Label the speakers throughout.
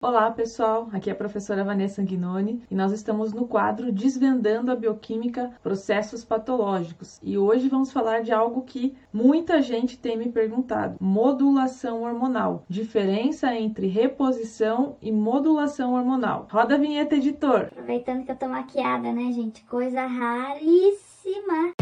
Speaker 1: Olá pessoal, aqui é a professora Vanessa Sanguinoni e nós estamos no quadro Desvendando a Bioquímica, Processos Patológicos. E hoje vamos falar de algo que muita gente tem me perguntado: modulação hormonal. Diferença entre reposição e modulação hormonal. Roda a vinheta, editor!
Speaker 2: Aproveitando que eu tô maquiada, né, gente? Coisa raríssima.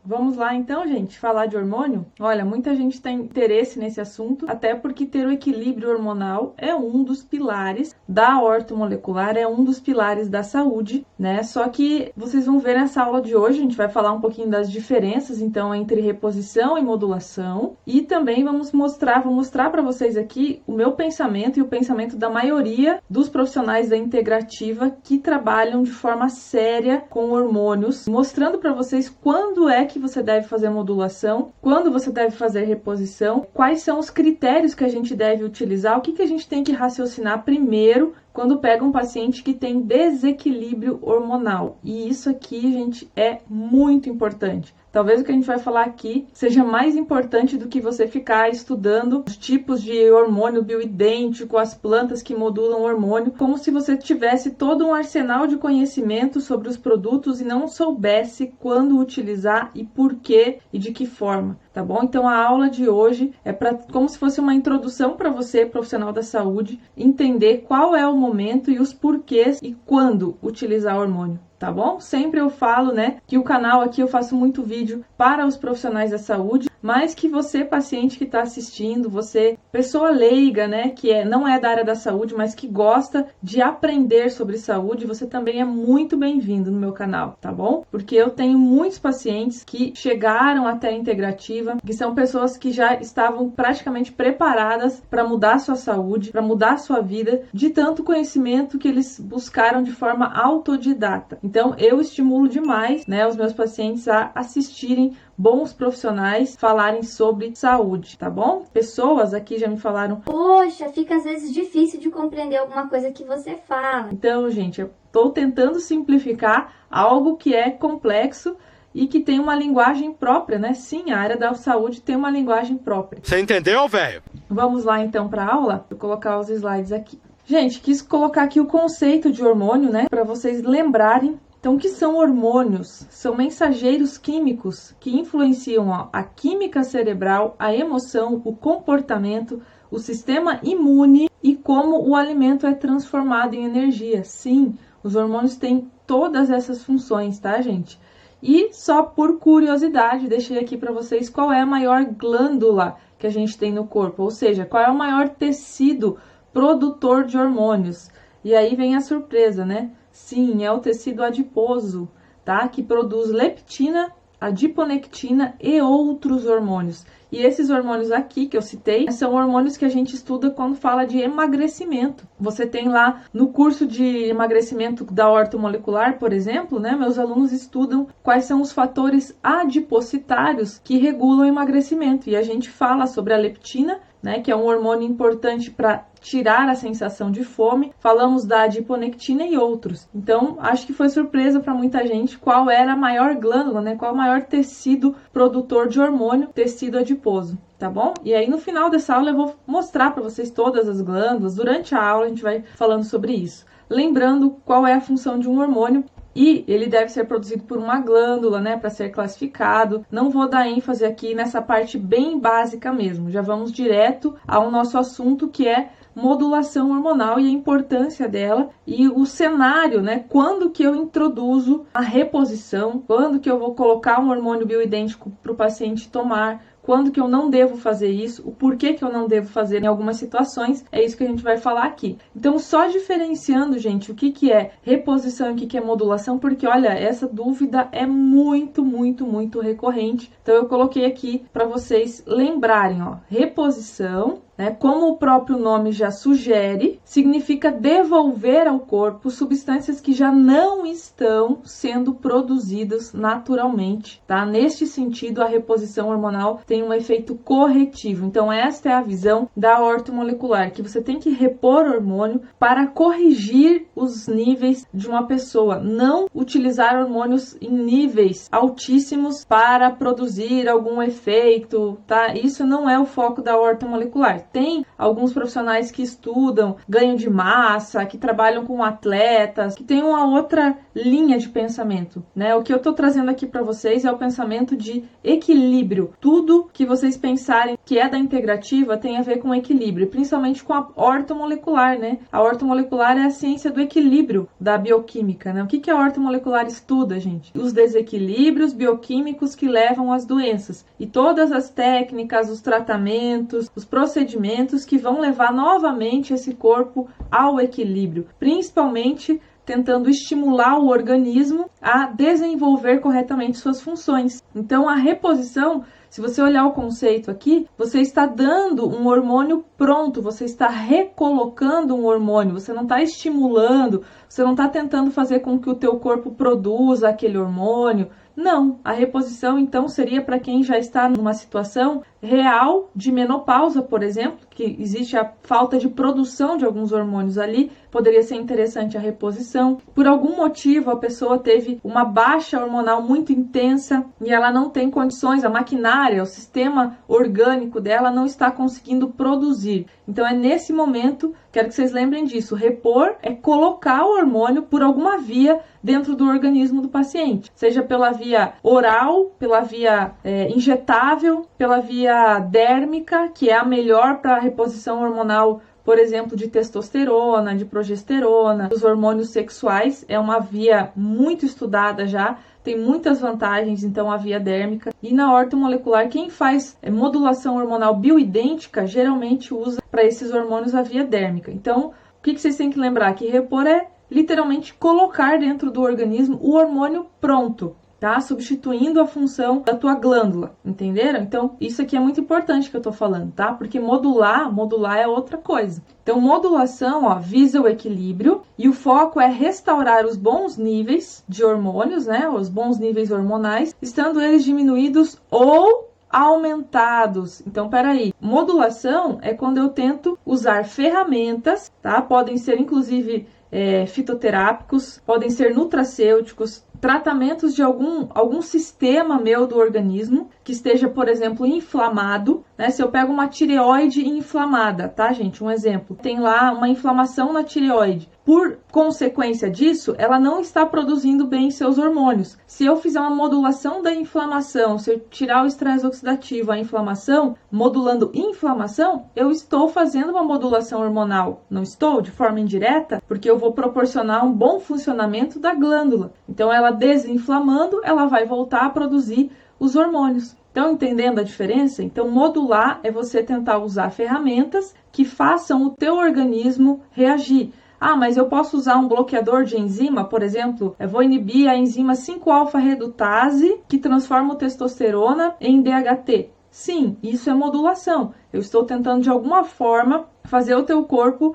Speaker 1: Vamos lá então, gente, falar de hormônio? Olha, muita gente tem interesse nesse assunto, até porque ter o equilíbrio hormonal é um dos pilares da ortomolecular, é um dos pilares da saúde, né? Só que vocês vão ver nessa aula de hoje, a gente vai falar um pouquinho das diferenças, então, entre reposição e modulação, e também vou mostrar para vocês aqui o meu pensamento e o pensamento da maioria dos profissionais da integrativa que trabalham de forma séria com hormônios, mostrando para vocês quando é que você deve fazer modulação, quando você deve fazer reposição, quais são os critérios que a gente deve utilizar, o que a gente tem que raciocinar primeiro quando pega um paciente que tem desequilíbrio hormonal. E isso aqui, gente, é muito importante. Talvez o que a gente vai falar aqui seja mais importante do que você ficar estudando os tipos de hormônio bioidêntico, as plantas que modulam o hormônio, como se você tivesse todo um arsenal de conhecimento sobre os produtos e não soubesse quando utilizar e por quê e de que forma, tá bom? Então a aula de hoje é como se fosse uma introdução para você, profissional da saúde, entender qual é o momento e os porquês e quando utilizar hormônio. Tá bom? Sempre eu falo, né, que o canal aqui eu faço muito vídeo para os profissionais da saúde, mas que você, paciente que está assistindo, você, pessoa leiga, né, que não é da área da saúde, mas que gosta de aprender sobre saúde, você também é muito bem-vindo no meu canal, tá bom? Porque eu tenho muitos pacientes que chegaram até a integrativa, que são pessoas que já estavam praticamente preparadas para mudar sua saúde, para mudar sua vida, de tanto conhecimento que eles buscaram de forma autodidata. Então, eu estimulo demais, né, os meus pacientes a assistirem bons profissionais falarem sobre saúde, tá bom? Pessoas aqui já me falaram:
Speaker 2: poxa, fica às vezes difícil de compreender alguma coisa que você fala.
Speaker 1: Então, gente, eu estou tentando simplificar algo que é complexo e que tem uma linguagem própria, né? Sim, a área da saúde tem uma linguagem própria.
Speaker 3: Você entendeu, velho?
Speaker 1: Vamos lá, então, para a aula? Vou colocar os slides aqui. Gente, quis colocar aqui o conceito de hormônio, né? Para vocês lembrarem. Então, o que são hormônios? São mensageiros químicos que influenciam a química cerebral, a emoção, o comportamento, o sistema imune e como o alimento é transformado em energia. Sim, os hormônios têm todas essas funções, tá, gente? E só por curiosidade, deixei aqui para vocês qual é a maior glândula que a gente tem no corpo, ou seja, qual é o maior tecido produtor de hormônios. E aí vem a surpresa, né? Sim, é o tecido adiposo, tá? Que produz leptina, adiponectina e outros hormônios. E esses hormônios aqui que eu citei são hormônios que a gente estuda quando fala de emagrecimento. Você tem lá no curso de emagrecimento da ortomolecular, por exemplo, né? Meus alunos estudam quais são os fatores adipocitários que regulam o emagrecimento. E a gente fala sobre a leptina, né, que é um hormônio importante para tirar a sensação de fome. Falamos da adiponectina e outros. Então, acho que foi surpresa para muita gente qual era a maior glândula, né, qual o maior tecido produtor de hormônio, tecido adiposo, tá bom? E aí no final dessa aula eu vou mostrar para vocês todas as glândulas. Durante a aula a gente vai falando sobre isso. Lembrando qual é a função de um hormônio. E ele deve ser produzido por uma glândula, né, para ser classificado. Não vou dar ênfase aqui nessa parte bem básica mesmo. Já vamos direto ao nosso assunto, que é modulação hormonal e a importância dela e o cenário, né? Quando que eu introduzo a reposição, quando que eu vou colocar um hormônio bioidêntico para o paciente tomar, quando que eu não devo fazer isso, o porquê que eu não devo fazer em algumas situações, é isso que a gente vai falar aqui. Então, só diferenciando, gente, o que é reposição e o que é modulação, porque, olha, essa dúvida é muito, muito, muito recorrente. Então, eu coloquei aqui para vocês lembrarem, ó, reposição, né, como o próprio nome já sugere, significa devolver ao corpo substâncias que já não estão sendo produzidas naturalmente, tá? Neste sentido, a reposição hormonal tem tem um efeito corretivo. Então esta é a visão da ortomolecular, que você tem que repor hormônio para corrigir os níveis de uma pessoa, não utilizar hormônios em níveis altíssimos para produzir algum efeito, tá? Isso não é o foco da ortomolecular. Tem alguns profissionais que estudam ganho de massa, que trabalham com atletas, que tem uma outra linha de pensamento, né? O que eu tô trazendo aqui para vocês é o pensamento de equilíbrio. Tudo que vocês pensarem que é da integrativa tem a ver com equilíbrio, principalmente com a ortomolecular, né? A ortomolecular é a ciência do equilíbrio da bioquímica, né? O que a ortomolecular estuda, gente? Os desequilíbrios bioquímicos que levam às doenças e todas as técnicas, os tratamentos, os procedimentos que vão levar novamente esse corpo ao equilíbrio, principalmente tentando estimular o organismo a desenvolver corretamente suas funções. Então, a reposição, se você olhar o conceito aqui, você está dando um hormônio pronto, você está recolocando um hormônio, você não está estimulando, você não está tentando fazer com que o teu corpo produza aquele hormônio. Não, a reposição então seria para quem já está numa situação real de menopausa, por exemplo, que existe a falta de produção de alguns hormônios ali, poderia ser interessante a reposição. Por algum motivo a pessoa teve uma baixa hormonal muito intensa e ela não tem condições, a maquinária, o sistema orgânico dela não está conseguindo produzir. Então é nesse momento, quero que vocês lembrem disso, repor é colocar o hormônio por alguma via dentro do organismo do paciente, seja pela via oral, pela via injetável, pela via dérmica, que é a melhor para a reposição hormonal, por exemplo, de testosterona, de progesterona, dos hormônios sexuais, é uma via muito estudada já, tem muitas vantagens, então, a via dérmica. E na ortomolecular, quem faz modulação hormonal bioidêntica, geralmente usa para esses hormônios a via dérmica. Então, o que vocês têm que lembrar? Que repor é literalmente colocar dentro do organismo o hormônio pronto, tá? Substituindo a função da tua glândula, entenderam? Então, isso aqui é muito importante que eu tô falando, tá? Porque modular é outra coisa. Então, modulação, ó, visa o equilíbrio e o foco é restaurar os bons níveis de hormônios, né? Os bons níveis hormonais, estando eles diminuídos ou aumentados. Então, peraí, modulação é quando eu tento usar ferramentas, tá? Podem ser, inclusive, fitoterápicos, podem ser nutracêuticos, tratamentos de algum sistema meu do organismo que esteja, por exemplo, inflamado, né? Se eu pego uma tireoide inflamada, tá, gente? Um exemplo. Tem lá uma inflamação na tireoide. Por consequência disso, ela não está produzindo bem seus hormônios. Se eu fizer uma modulação da inflamação, se eu tirar o estresse oxidativo, a inflamação, modulando inflamação, eu estou fazendo uma modulação hormonal. Não estou, de forma indireta, porque eu vou proporcionar um bom funcionamento da glândula. Então, ela desinflamando, ela vai voltar a produzir os hormônios. Estão entendendo a diferença? Então, modular é você tentar usar ferramentas que façam o teu organismo reagir. Ah, mas eu posso usar um bloqueador de enzima, por exemplo, eu vou inibir a enzima 5-alfa-redutase, que transforma o testosterona em DHT. Sim, isso é modulação. Eu estou tentando, de alguma forma, fazer o teu corpo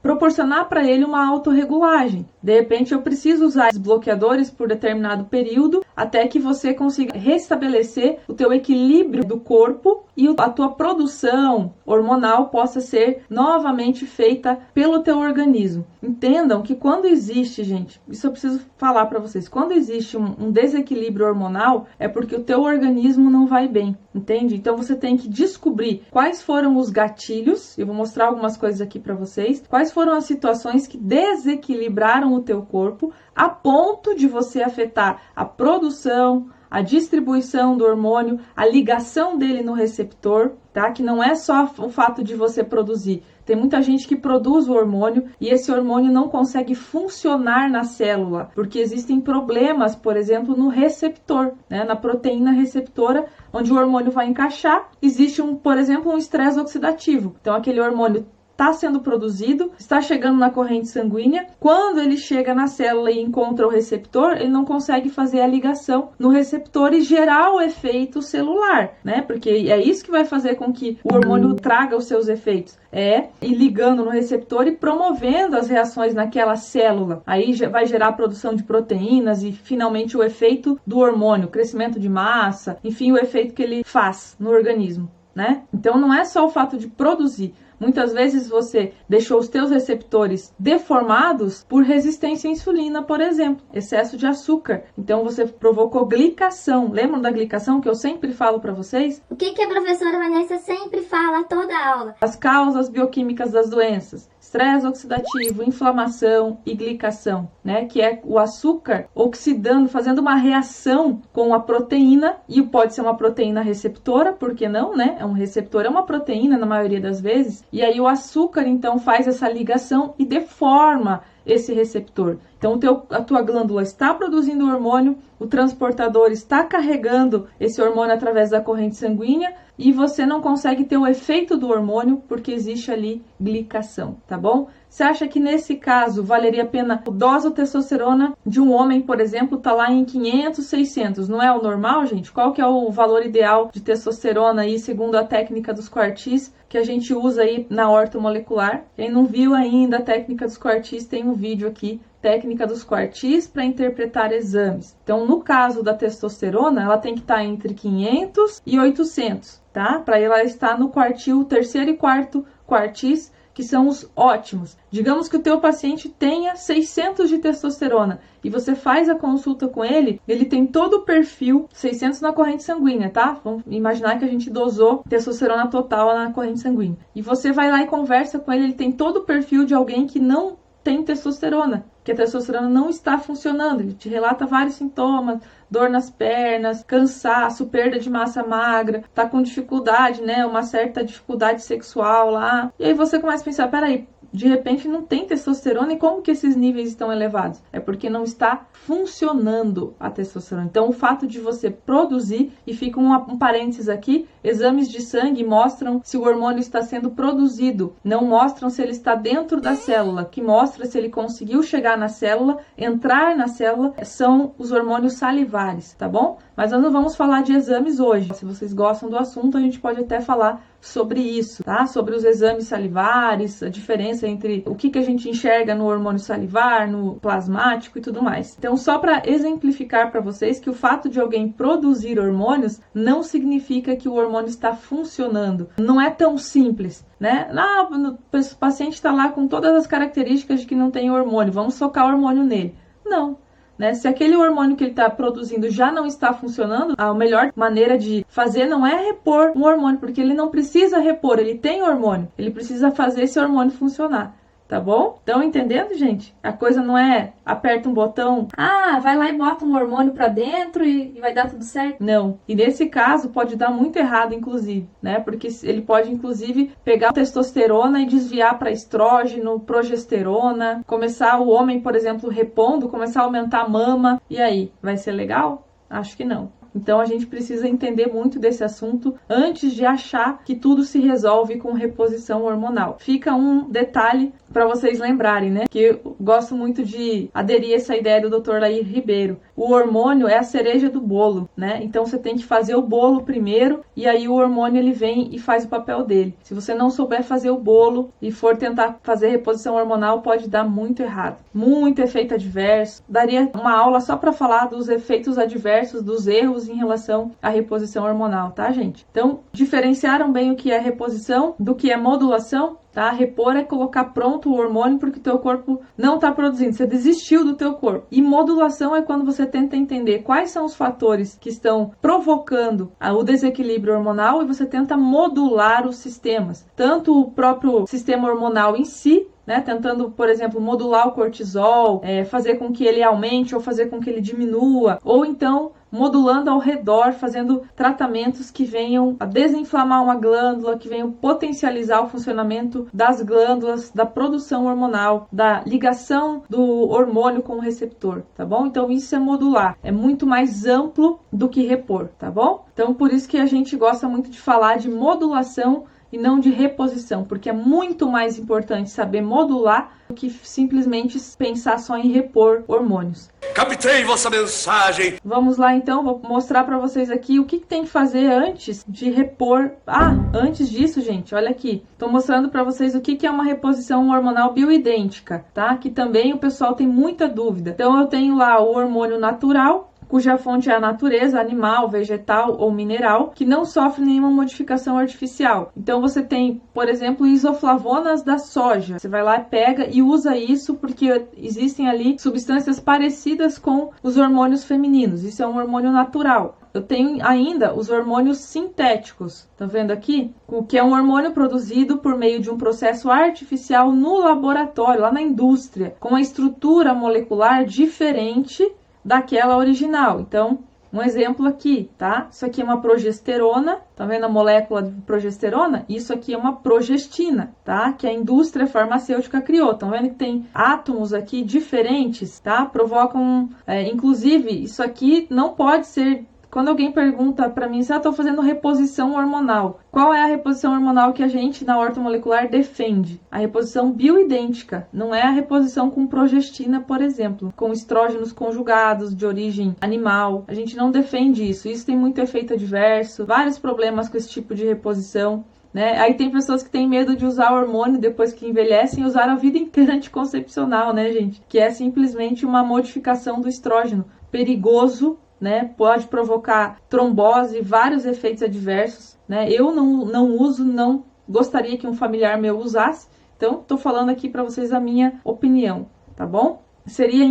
Speaker 1: proporcionar para ele uma autorregulagem. De repente, eu preciso usar esses bloqueadores por determinado período até que você consiga restabelecer o teu equilíbrio do corpo e a tua produção hormonal possa ser novamente feita pelo teu organismo. Entendam que quando existe, gente, isso eu preciso falar para vocês, quando existe um desequilíbrio hormonal, é porque o teu organismo não vai bem, entende? Então você tem que descobrir quais foram os gatilhos, eu vou mostrar algumas coisas aqui para vocês, quais foram as situações que desequilibraram o teu corpo a ponto de você afetar a produção, a distribuição do hormônio, a ligação dele no receptor, tá? Que não é só o fato de você produzir. Tem muita gente que produz o hormônio e esse hormônio não consegue funcionar na célula, porque existem problemas, por exemplo, no receptor, né? Na proteína receptora, onde o hormônio vai encaixar, existe por exemplo, um estresse oxidativo. Então, aquele hormônio está sendo produzido, está chegando na corrente sanguínea. Quando ele chega na célula e encontra o receptor, ele não consegue fazer a ligação no receptor e gerar o efeito celular, né? Porque é isso que vai fazer com que o hormônio traga os seus efeitos. Ir ligando no receptor e promovendo as reações naquela célula. Aí vai gerar a produção de proteínas e finalmente o efeito do hormônio, crescimento de massa, enfim, o efeito que ele faz no organismo, né? Então não é só o fato de produzir. Muitas vezes você deixou os teus receptores deformados por resistência à insulina, por exemplo, excesso de açúcar. Então você provocou glicação. Lembram da glicação que eu sempre falo para vocês?
Speaker 2: O que a professora Vanessa sempre fala toda aula?
Speaker 1: As causas bioquímicas das doenças: estresse oxidativo, inflamação e glicação, né? Que é o açúcar oxidando, fazendo uma reação com a proteína, e pode ser uma proteína receptora, por que não, né? É um receptor, é uma proteína na maioria das vezes, e aí o açúcar então faz essa ligação e deforma esse receptor. Então a tua glândula está produzindo o hormônio, o transportador está carregando esse hormônio através da corrente sanguínea e você não consegue ter o efeito do hormônio porque existe ali glicação, tá bom? Você acha que nesse caso valeria a pena a dose de testosterona de um homem, por exemplo, tá lá em 500, 600? Não é o normal, gente? Qual que é o valor ideal de testosterona aí, segundo a técnica dos quartis, que a gente usa aí na ortomolecular? Quem não viu ainda a técnica dos quartis, tem um vídeo aqui, técnica dos quartis para interpretar exames. Então, no caso da testosterona, ela tem que estar entre 500 e 800, tá? Para ela estar no quartil, terceiro e quarto quartis, que são os ótimos. Digamos que o teu paciente tenha 600 de testosterona e você faz a consulta com ele, ele tem todo o perfil 600 na corrente sanguínea, tá? Vamos imaginar que a gente dosou testosterona total na corrente sanguínea. E você vai lá e conversa com ele, ele tem todo o perfil de alguém que não tem testosterona, que a testosterona não está funcionando. Ele te relata vários sintomas: dor nas pernas, cansaço, perda de massa magra, tá com dificuldade, né? Uma certa dificuldade sexual lá. E aí você começa a pensar, peraí, de repente não tem testosterona, e como que esses níveis estão elevados? É porque não está funcionando a testosterona. Então o fato de você produzir, e fica um parênteses aqui, exames de sangue mostram se o hormônio está sendo produzido, não mostram se ele está dentro da célula. Que mostra se ele conseguiu chegar na célula, entrar na célula, são os hormônios salivares, tá bom? Mas nós não vamos falar de exames hoje. Se vocês gostam do assunto, a gente pode até falar sobre isso, tá? Sobre os exames salivares, a diferença entre o que a gente enxerga no hormônio salivar, no plasmático e tudo mais. Então, só para exemplificar para vocês que o fato de alguém produzir hormônios não significa que o hormônio está funcionando. Não é tão simples, né? O paciente está lá com todas as características de que não tem hormônio, vamos socar hormônio nele. Não. Né? Se aquele hormônio que ele está produzindo já não está funcionando, a melhor maneira de fazer não é repor um hormônio, porque ele não precisa repor, ele tem hormônio, ele precisa fazer esse hormônio funcionar. Tá bom? Estão entendendo, gente? A coisa não é aperta um botão, vai lá e bota um hormônio pra dentro e vai dar tudo certo. Não. E nesse caso pode dar muito errado, inclusive, né? Porque ele pode, inclusive, pegar a testosterona e desviar para estrógeno, progesterona, começar o homem, por exemplo, repondo, começar a aumentar a mama. E aí, vai ser legal? Acho que não. Então a gente precisa entender muito desse assunto antes de achar que tudo se resolve com reposição hormonal. Fica um detalhe para vocês lembrarem, né? Que eu gosto muito de aderir a essa ideia do Dr. Lair Ribeiro. O hormônio é a cereja do bolo, né? Então você tem que fazer o bolo primeiro e aí o hormônio ele vem e faz o papel dele. Se você não souber fazer o bolo e for tentar fazer reposição hormonal, pode dar muito errado. Muito efeito adverso. Daria uma aula só para falar dos efeitos adversos, dos erros em relação à reposição hormonal, tá, gente? Então, diferenciaram bem o que é reposição do que é modulação? Tá? Repor é colocar pronto o hormônio porque o teu corpo não está produzindo, você desistiu do teu corpo. E modulação é quando você tenta entender quais são os fatores que estão provocando o desequilíbrio hormonal e você tenta modular os sistemas. Tanto o próprio sistema hormonal em si, né, tentando, por exemplo, modular o cortisol, fazer com que ele aumente ou fazer com que ele diminua, ou então modulando ao redor, fazendo tratamentos que venham a desinflamar uma glândula, que venham potencializar o funcionamento das glândulas, da produção hormonal, da ligação do hormônio com o receptor, tá bom? Então isso é modular, é muito mais amplo do que repor, tá bom? Então por isso que a gente gosta muito de falar de modulação e não de reposição, porque é muito mais importante saber modular do que simplesmente pensar só em repor hormônios.
Speaker 3: Captei vossa mensagem!
Speaker 1: Vamos lá então, vou mostrar para vocês aqui o que tem que fazer antes de repor. Antes disso, gente, olha aqui. Estou mostrando para vocês o que é uma reposição hormonal bioidêntica, tá? Que também o pessoal tem muita dúvida. Então eu tenho lá o hormônio natural, cuja fonte é a natureza, animal, vegetal ou mineral, que não sofre nenhuma modificação artificial. Então você tem, por exemplo, isoflavonas da soja. Você vai lá, pega e usa isso porque existem ali substâncias parecidas com os hormônios femininos. Isso é um hormônio natural. Eu tenho ainda os hormônios sintéticos. Tá vendo aqui? O que é um hormônio produzido por meio de um processo artificial no laboratório, lá na indústria, com uma estrutura molecular diferente daquela original. Então, um exemplo aqui, tá? Isso aqui é uma progesterona, tá vendo a molécula de progesterona? Isso aqui é uma progestina, tá? Que a indústria farmacêutica criou. Estão vendo que tem átomos aqui diferentes, tá? Provocam, inclusive, isso aqui não pode ser. Quando alguém pergunta para mim se eu estou fazendo reposição hormonal, qual é a reposição hormonal que a gente na ortomolecular defende? A reposição bioidêntica, não é a reposição com progestina, por exemplo, com estrógenos conjugados de origem animal. A gente não defende isso. Isso tem muito efeito adverso, vários problemas com esse tipo de reposição. Né? Aí tem pessoas que têm medo de usar hormônio depois que envelhecem e usar a vida inteira anticoncepcional, né, gente? Que é simplesmente uma modificação do estrógeno. Perigoso, né? Pode provocar trombose, vários efeitos adversos, né? Eu não uso, não gostaria que um familiar meu usasse, então estou falando aqui para vocês a minha opinião, tá bom? Seria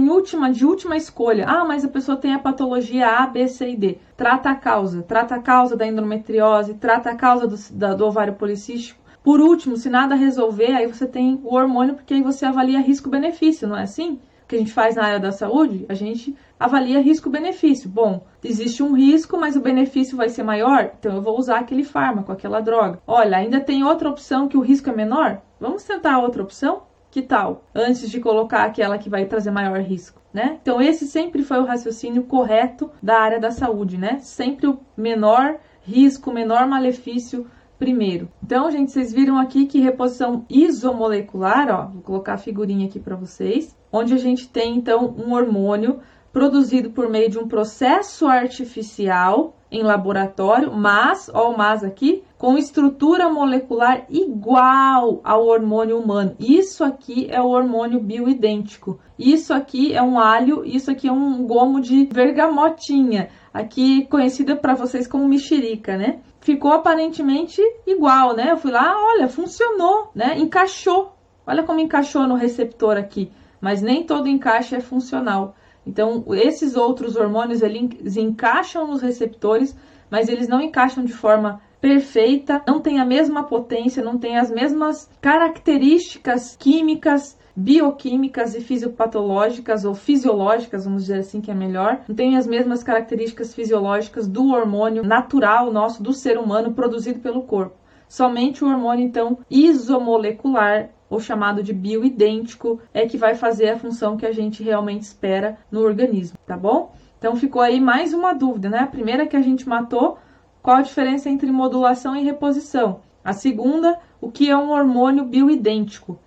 Speaker 1: de última escolha. Mas a pessoa tem a patologia A, B, C e D. Trata a causa da endometriose, trata a causa do ovário policístico. Por último, se nada resolver, aí você tem o hormônio, porque aí você avalia risco-benefício, não é assim? O que a gente faz na área da saúde, a gente avalia risco-benefício. Bom, existe um risco, mas o benefício vai ser maior, então eu vou usar aquele fármaco, aquela droga. Olha, ainda tem outra opção que o risco é menor? Vamos tentar a outra opção? Que tal? Antes de colocar aquela que vai trazer maior risco, né? Então esse sempre foi o raciocínio correto da área da saúde, né? Sempre o menor risco, menor malefício primeiro. Então, gente, vocês viram aqui que reposição isomolecular, ó, vou colocar a figurinha aqui para vocês, onde a gente tem, então, um hormônio produzido por meio de um processo artificial em laboratório, mas, ó o mas aqui, com estrutura molecular igual ao hormônio humano. Isso aqui é o hormônio bioidêntico. Isso aqui é um alho, isso aqui é um gomo de bergamotinha, aqui conhecida para vocês como mexerica, né? Ficou aparentemente igual, né? Eu fui lá, olha, funcionou, né? Encaixou. Olha como encaixou no receptor aqui. Mas nem todo encaixe é funcional. Então, esses outros hormônios, eles encaixam nos receptores, mas eles não encaixam de forma perfeita, não tem a mesma potência, não tem as mesmas características químicas, bioquímicas e fisiopatológicas ou fisiológicas, vamos dizer assim que é melhor, não tem as mesmas características fisiológicas do hormônio natural nosso, do ser humano, produzido pelo corpo. Somente o hormônio, então, isomolecular, ou chamado de bioidêntico, é que vai fazer a função que a gente realmente espera no organismo, tá bom? Então ficou aí mais uma dúvida, né? A primeira que a gente matou, qual a diferença entre modulação e reposição? A segunda, o que é um hormônio bioidêntico?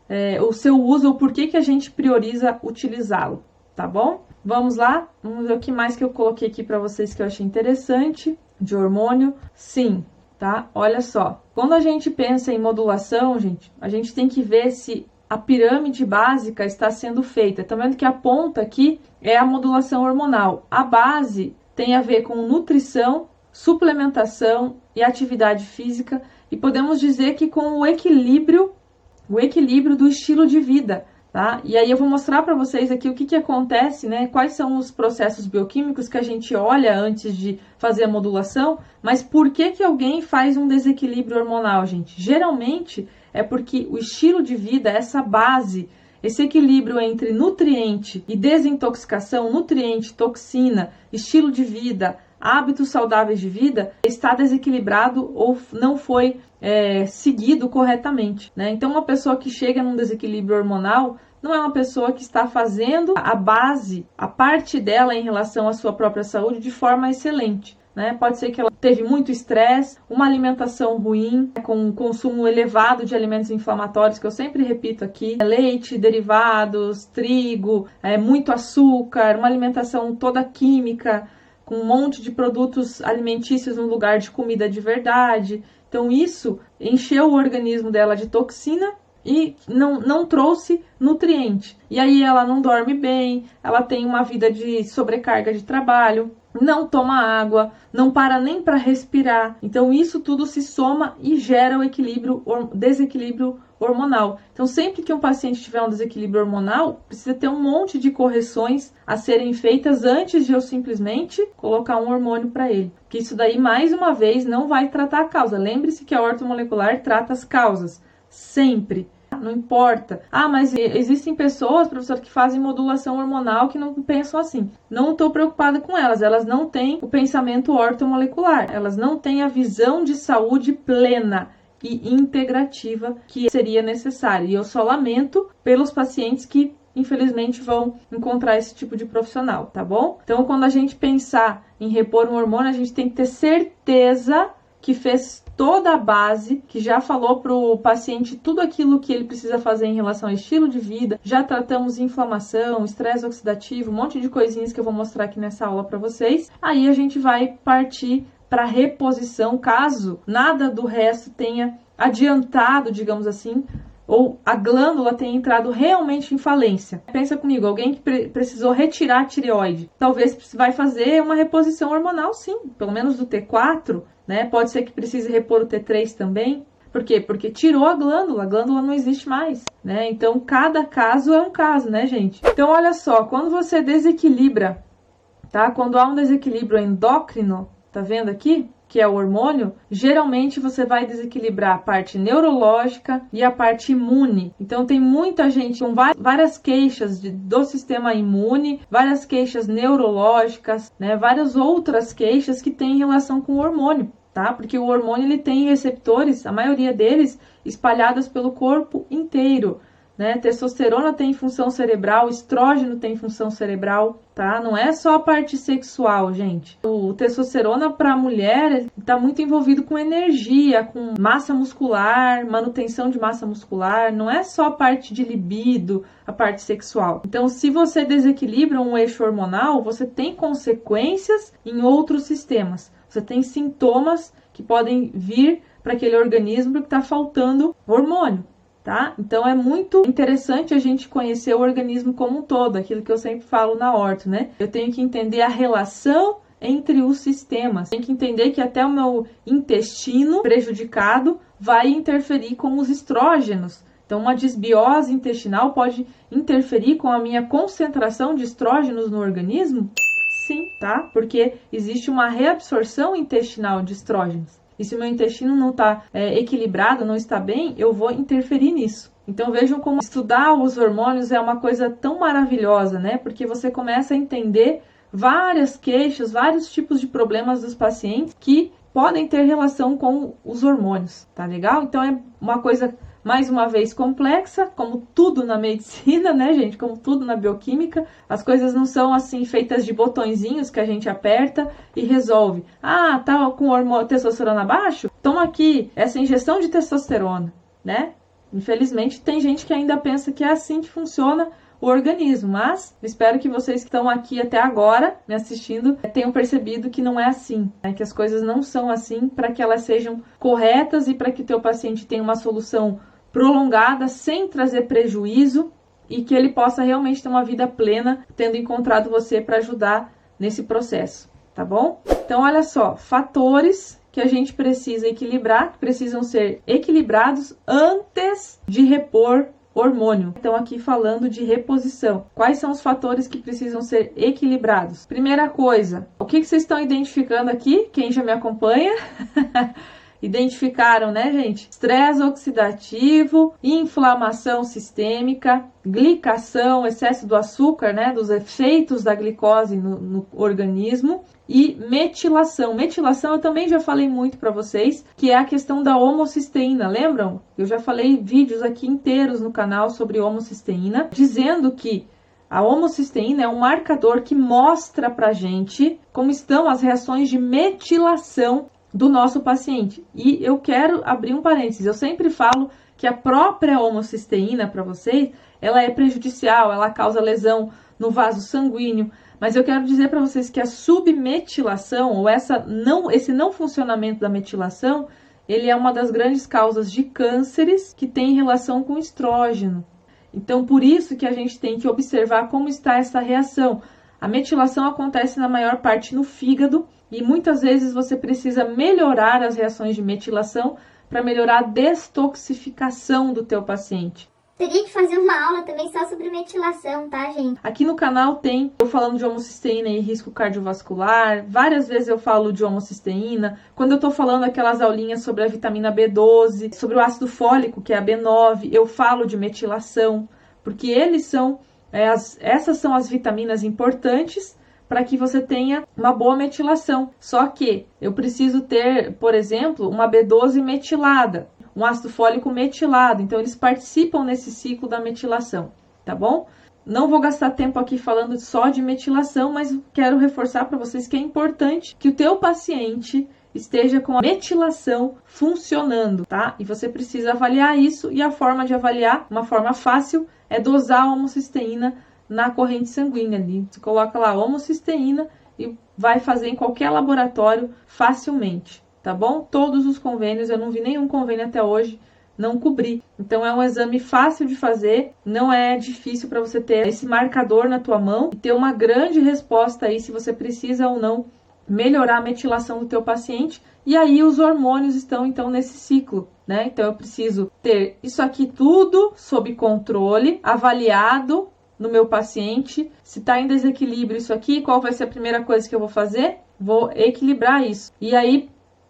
Speaker 1: O seu uso, ou por que a gente prioriza utilizá-lo, tá bom? Vamos lá? Vamos ver o que mais que eu coloquei aqui para vocês que eu achei interessante de hormônio. Sim, tá? Olha só. Quando a gente pensa em modulação, gente, a gente tem que ver se a pirâmide básica está sendo feita. Tá vendo que a ponta aqui é a modulação hormonal. A base tem a ver com nutrição, suplementação e atividade física, e podemos dizer que com o equilíbrio do estilo de vida, tá? E aí eu vou mostrar para vocês aqui o que acontece, né? Quais são os processos bioquímicos que a gente olha antes de fazer a modulação, mas por que alguém faz um desequilíbrio hormonal, gente? Geralmente é porque o estilo de vida, essa base, esse equilíbrio entre nutriente e desintoxicação, nutriente, toxina, estilo de vida, hábitos saudáveis de vida, está desequilibrado ou não foi seguido corretamente, né? Então, uma pessoa que chega num desequilíbrio hormonal não é uma pessoa que está fazendo a base, a parte dela em relação à sua própria saúde de forma excelente. né? Pode ser que ela teve muito estresse, uma alimentação ruim, com um consumo elevado de alimentos inflamatórios, que eu sempre repito aqui, leite, derivados, trigo, muito açúcar, uma alimentação toda química, com um monte de produtos alimentícios no lugar de comida de verdade. Então isso encheu o organismo dela de toxina e não trouxe nutriente. E aí ela não dorme bem, ela tem uma vida de sobrecarga de trabalho, não toma água, não para nem para respirar. Então isso tudo se soma e gera o desequilíbrio hormonal. Então sempre que um paciente tiver um desequilíbrio hormonal, precisa ter um monte de correções a serem feitas antes de eu simplesmente colocar um hormônio para ele. Porque isso daí, mais uma vez, não vai tratar a causa. Lembre-se que a ortomolecular trata as causas. Sempre. Não importa. Mas existem pessoas, professor, que fazem modulação hormonal que não pensam assim. Não estou preocupada com elas. Elas não têm o pensamento ortomolecular. Elas não têm a visão de saúde plena e integrativa que seria necessária. E eu só lamento pelos pacientes que, infelizmente, vão encontrar esse tipo de profissional, tá bom? Então, quando a gente pensar em repor um hormônio, a gente tem que ter certeza que fez toda a base, que já falou para o paciente tudo aquilo que ele precisa fazer em relação ao estilo de vida, já tratamos inflamação, estresse oxidativo, um monte de coisinhas que eu vou mostrar aqui nessa aula para vocês. Aí a gente vai partir para reposição, caso nada do resto tenha adiantado, digamos assim, ou a glândula tenha entrado realmente em falência. Pensa comigo, alguém que precisou retirar a tireoide, talvez vai fazer uma reposição hormonal, sim, pelo menos do T4, né? Pode ser que precise repor o T3 também. Por quê? Porque tirou a glândula não existe mais, né? Então, cada caso é um caso, né, gente? Então, olha só, quando você desequilibra, tá? Quando há um desequilíbrio endócrino, tá vendo aqui? Que é o hormônio, geralmente você vai desequilibrar a parte neurológica e a parte imune. Então tem muita gente com várias queixas do sistema imune, várias queixas neurológicas, né? Várias outras queixas que têm relação com o hormônio, tá? Porque o hormônio ele tem receptores, a maioria deles espalhados pelo corpo inteiro. Né? Testosterona tem função cerebral, estrógeno tem função cerebral, tá? Não é só a parte sexual, gente. O testosterona para a mulher está muito envolvido com energia, com massa muscular, manutenção de massa muscular. Não é só a parte de libido, a parte sexual. Então, se você desequilibra um eixo hormonal, você tem consequências em outros sistemas. Você tem sintomas que podem vir para aquele organismo que está faltando hormônio. Tá? Então é muito interessante a gente conhecer o organismo como um todo, aquilo que eu sempre falo na orto, né? Eu tenho que entender a relação entre os sistemas. Tenho que entender que até o meu intestino prejudicado vai interferir com os estrógenos. Então uma desbiose intestinal pode interferir com a minha concentração de estrógenos no organismo? Sim, tá? Porque existe uma reabsorção intestinal de estrógenos. E se o meu intestino não está equilibrado, não está bem, eu vou interferir nisso. Então vejam como estudar os hormônios é uma coisa tão maravilhosa, né? Porque você começa a entender várias queixas, vários tipos de problemas dos pacientes que podem ter relação com os hormônios, tá legal? Então é uma coisa, mais uma vez, complexa, como tudo na medicina, né, gente? Como tudo na bioquímica. As coisas não são, assim, feitas de botõezinhos que a gente aperta e resolve. Tá com hormônio testosterona baixo? Toma aqui essa injeção de testosterona, né? Infelizmente, tem gente que ainda pensa que é assim que funciona o organismo, mas espero que vocês que estão aqui até agora me assistindo tenham percebido que não é assim, né? Que as coisas não são assim para que elas sejam corretas e para que o teu paciente tenha uma solução prolongada, sem trazer prejuízo e que ele possa realmente ter uma vida plena, tendo encontrado você para ajudar nesse processo, tá bom? Então, olha só, fatores que a gente precisa equilibrar, que precisam ser equilibrados antes de repor hormônio. Então, aqui falando de reposição. Quais são os fatores que precisam ser equilibrados? Primeira coisa, o que vocês estão identificando aqui? Quem já me acompanha? Identificaram, né, gente? Estresse oxidativo, inflamação sistêmica, glicação, excesso do açúcar, né, dos efeitos da glicose no organismo e metilação. Metilação eu também já falei muito para vocês, que é a questão da homocisteína, lembram? Eu já falei vídeos aqui inteiros no canal sobre homocisteína, dizendo que A homocisteína é um marcador que mostra pra gente como estão as reações de metilação do nosso paciente. E eu quero abrir um parênteses, eu sempre falo que a própria homocisteína para vocês, ela é prejudicial, ela causa lesão no vaso sanguíneo, mas eu quero dizer para vocês que a submetilação, ou esse não funcionamento da metilação, ele é uma das grandes causas de cânceres que tem relação com estrógeno. Então, por isso que a gente tem que observar como está essa reação. A metilação acontece na maior parte no fígado e muitas vezes você precisa melhorar as reações de metilação para melhorar a destoxificação do teu paciente.
Speaker 2: Teria que fazer uma aula também só sobre metilação, tá, gente?
Speaker 1: Aqui no canal tem eu falando de homocisteína e risco cardiovascular. Várias vezes eu falo de homocisteína. Quando eu tô falando aquelas aulinhas sobre a vitamina B12, sobre o ácido fólico, que é a B9, eu falo de metilação, porque eles são, essas são as vitaminas importantes para que você tenha uma boa metilação. Só que eu preciso ter, por exemplo, uma B12 metilada, um ácido fólico metilado, então eles participam nesse ciclo da metilação, tá bom? Não vou gastar tempo aqui falando só de metilação, mas quero reforçar para vocês que é importante que o teu paciente esteja com a metilação funcionando, tá? E você precisa avaliar isso, e a forma de avaliar, uma forma fácil, é dosar a homocisteína na corrente sanguínea ali. Você coloca lá homocisteína e vai fazer em qualquer laboratório facilmente. Tá bom? Todos os convênios, eu não vi nenhum convênio até hoje não cobrir. Então é um exame fácil de fazer, não é difícil para você ter esse marcador na tua mão e ter uma grande resposta aí se você precisa ou não melhorar a metilação do teu paciente. E aí os hormônios estão então nesse ciclo, né? Então eu preciso ter isso aqui tudo sob controle, avaliado no meu paciente. Se está em desequilíbrio isso aqui, qual vai ser a primeira coisa que eu vou fazer? Vou equilibrar isso. E aí,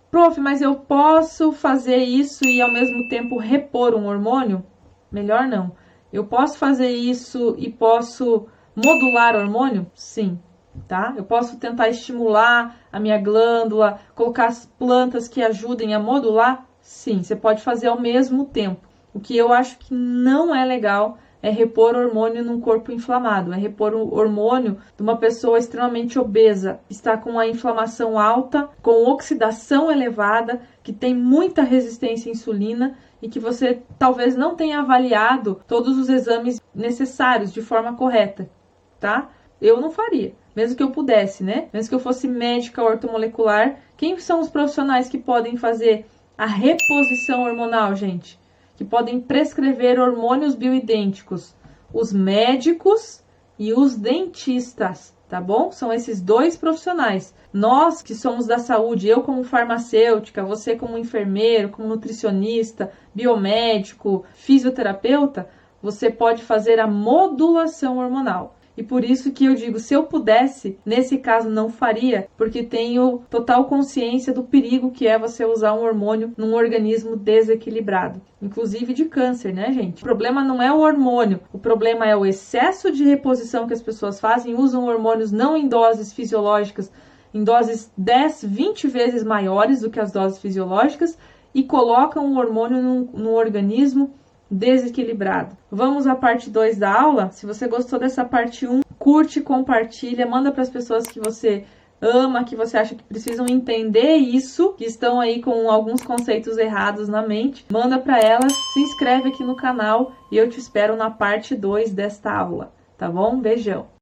Speaker 1: prof, mas eu posso fazer isso e ao mesmo tempo repor um hormônio? Melhor não. Eu posso fazer isso e posso modular hormônio? Sim, tá? Eu posso tentar estimular a minha glândula, colocar as plantas que ajudem a modular? Sim, você pode fazer ao mesmo tempo. O que eu acho que não é legal é repor hormônio num corpo inflamado, é repor o hormônio de uma pessoa extremamente obesa, que está com a inflamação alta, com oxidação elevada, que tem muita resistência à insulina e que você talvez não tenha avaliado todos os exames necessários de forma correta, tá? Eu não faria, mesmo que eu pudesse, né? Mesmo que eu fosse médica ortomolecular, quem são os profissionais que podem fazer a reposição hormonal, gente? Que podem prescrever hormônios bioidênticos, os médicos e os dentistas, tá bom? São esses dois profissionais. Nós que somos da saúde, eu como farmacêutica, você como enfermeiro, como nutricionista, biomédico, fisioterapeuta, você pode fazer a modulação hormonal. E por isso que eu digo, se eu pudesse, nesse caso não faria, porque tenho total consciência do perigo que é você usar um hormônio num organismo desequilibrado, inclusive de câncer, né, gente? O problema não é o hormônio, o problema é o excesso de reposição que as pessoas fazem, usam hormônios não em doses fisiológicas, em doses 10, 20 vezes maiores do que as doses fisiológicas e colocam o hormônio no organismo desequilibrado. Vamos à parte 2 da aula. Se você gostou dessa parte 1, curte, compartilha, manda para as pessoas que você ama, que você acha que precisam entender isso, que estão aí com alguns conceitos errados na mente. Manda para elas, se inscreve aqui no canal e eu te espero na parte 2 desta aula, tá bom? Beijão!